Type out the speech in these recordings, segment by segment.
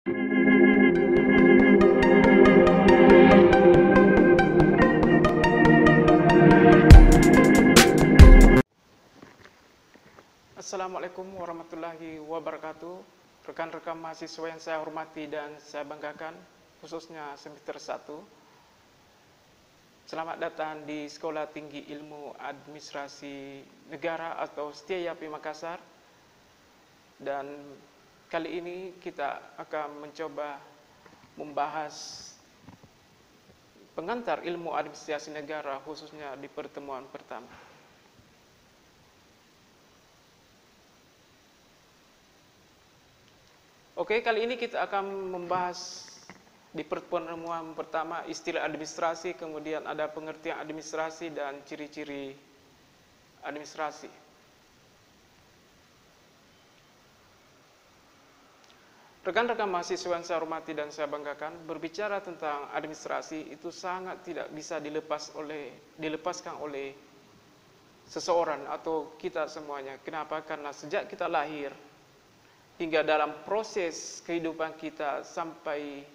Assalamualaikum warahmatullahi wabarakatuh. Rekan-rekan mahasiswa yang saya hormati dan saya banggakan, khususnya semester 1. Selamat datang di Sekolah Tinggi Ilmu Administrasi Negara atau Setiayapi Makassar. Dan kali ini kita akan mencoba membahas pengantar ilmu administrasi negara, khususnya di pertemuan pertama. Oke, kali ini kita akan membahas di pertemuan pertama istilah administrasi, kemudian ada pengertian administrasi dan ciri-ciri administrasi. Rekan-rekan mahasiswa yang saya hormati dan saya banggakan, berbicara tentang administrasi itu sangat tidak bisa dilepaskan oleh seseorang atau kita semuanya. Kenapa? Karena sejak kita lahir hingga dalam proses kehidupan kita sampai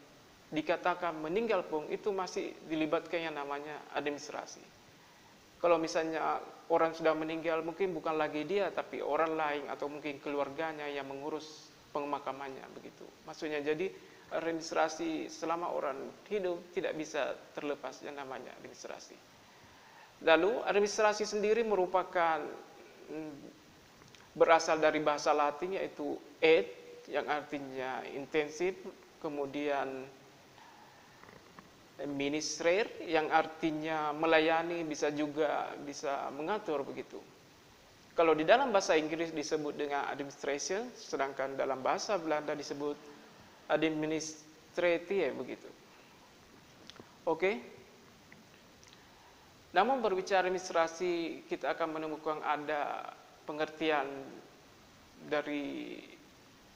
dikatakan meninggal pun itu masih dilibatkan yang namanya administrasi. Kalau misalnya orang sudah meninggal, mungkin bukan lagi dia, tapi orang lain atau mungkin keluarganya yang mengurus pemakamannya begitu. Maksudnya jadi administrasi selama orang hidup tidak bisa terlepas yang namanya administrasi. Lalu administrasi sendiri merupakan berasal dari bahasa Latin yaitu et yang artinya intensif, kemudian ministrer yang artinya melayani, bisa juga bisa mengatur begitu. Kalau di dalam bahasa Inggris disebut dengan administration, sedangkan dalam bahasa Belanda disebut administratie begitu. Oke. Namun berbicara administrasi, kita akan menemukan ada pengertian dari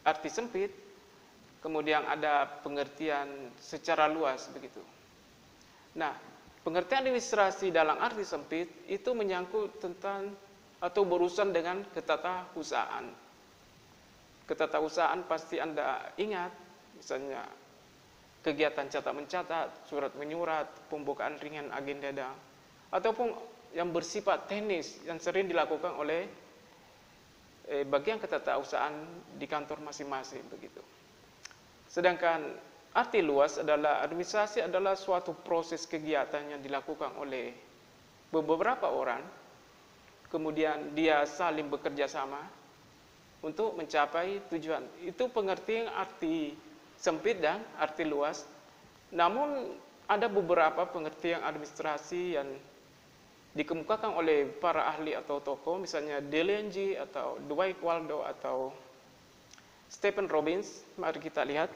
arti sempit, kemudian ada pengertian secara luas begitu. Nah, pengertian administrasi dalam arti sempit itu menyangkut tentang atau berurusan dengan ketatausahaan. Ketatausahaan pasti Anda ingat, misalnya kegiatan catat mencatat, surat menyurat, pembukaan ringan agenda dan ataupun yang bersifat teknis yang sering dilakukan oleh bagian ketatausahaan di kantor masing-masing begitu. Sedangkan arti luas adalah administrasi adalah suatu proses kegiatan yang dilakukan oleh beberapa orang, kemudian dia saling bekerja sama untuk mencapai tujuan. Itu pengertian arti sempit dan arti luas. Namun ada beberapa pengertian administrasi yang dikemukakan oleh para ahli atau tokoh, misalnya Dale Carnegie atau Dwight Waldo atau Stephen Robbins. Mari kita lihat.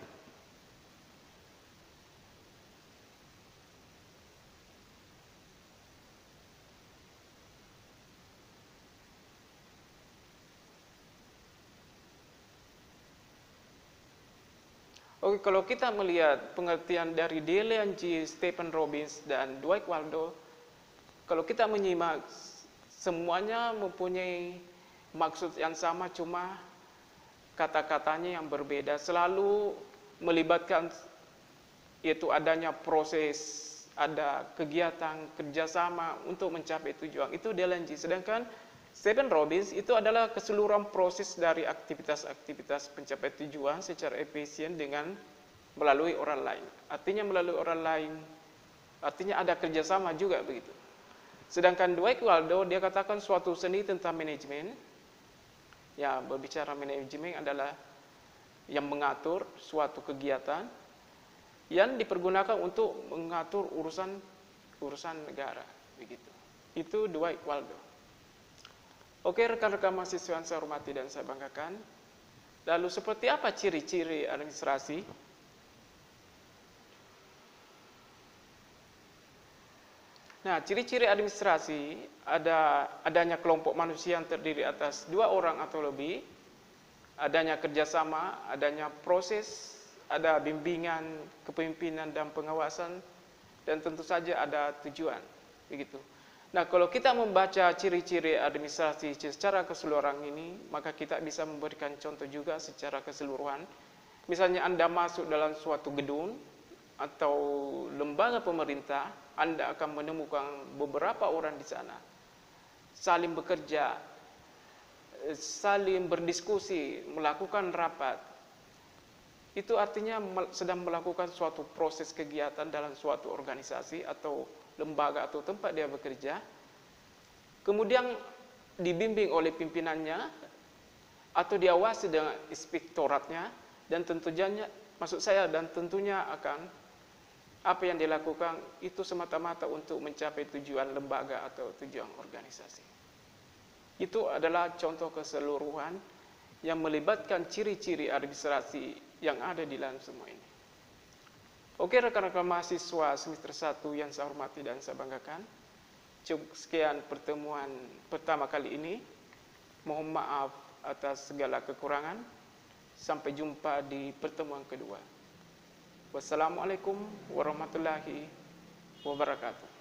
Oke, kalau kita melihat pengertian dari Dale Carnegie, Stephen Robbins, dan Dwight Waldo, kalau kita menyimak, semuanya mempunyai maksud yang sama, cuma kata-katanya yang berbeda. Selalu melibatkan yaitu adanya proses, ada kegiatan kerjasama untuk mencapai tujuan. Itu Dale Carnegie. Sedangkan Stephen Robbins itu adalah keseluruhan proses dari aktivitas-aktivitas pencapaian tujuan secara efisien dengan melalui orang lain. Artinya melalui orang lain, artinya ada kerjasama juga begitu. Sedangkan Dwight Waldo, dia katakan suatu seni tentang manajemen. Ya, berbicara manajemen adalah yang mengatur suatu kegiatan yang dipergunakan untuk mengatur urusan negara begitu. Itu Dwight Waldo. Oke, rekan-rekan mahasiswa yang saya hormati dan saya banggakan. Lalu seperti apa ciri-ciri administrasi? Nah, ciri-ciri administrasi adanya kelompok manusia yang terdiri atas 2 orang atau lebih, adanya kerjasama, adanya proses, ada bimbingan, kepemimpinan dan pengawasan, dan tentu saja ada tujuan, begitu. Nah, kalau kita membaca ciri-ciri administrasi secara keseluruhan ini, maka kita bisa memberikan contoh juga secara keseluruhan. Misalnya Anda masuk dalam suatu gedung atau lembaga pemerintah, Anda akan menemukan beberapa orang di sana saling bekerja, saling berdiskusi, melakukan rapat. Itu artinya sedang melakukan suatu proses kegiatan dalam suatu organisasi atau lembaga atau tempat dia bekerja. Kemudian dibimbing oleh pimpinannya atau diawasi dengan inspektoratnya, dan tentunya dan tentunya akan apa yang dilakukan itu semata-mata untuk mencapai tujuan lembaga atau tujuan organisasi. Itu adalah contoh keseluruhan yang melibatkan ciri-ciri administrasi yang ada di dalam semua ini. Oke, rekan-rekan mahasiswa semester 1 yang saya hormati dan saya banggakan. Cukup sekian pertemuan pertama kali ini. Mohon maaf atas segala kekurangan. Sampai jumpa di pertemuan kedua. Wassalamualaikum warahmatullahi wabarakatuh.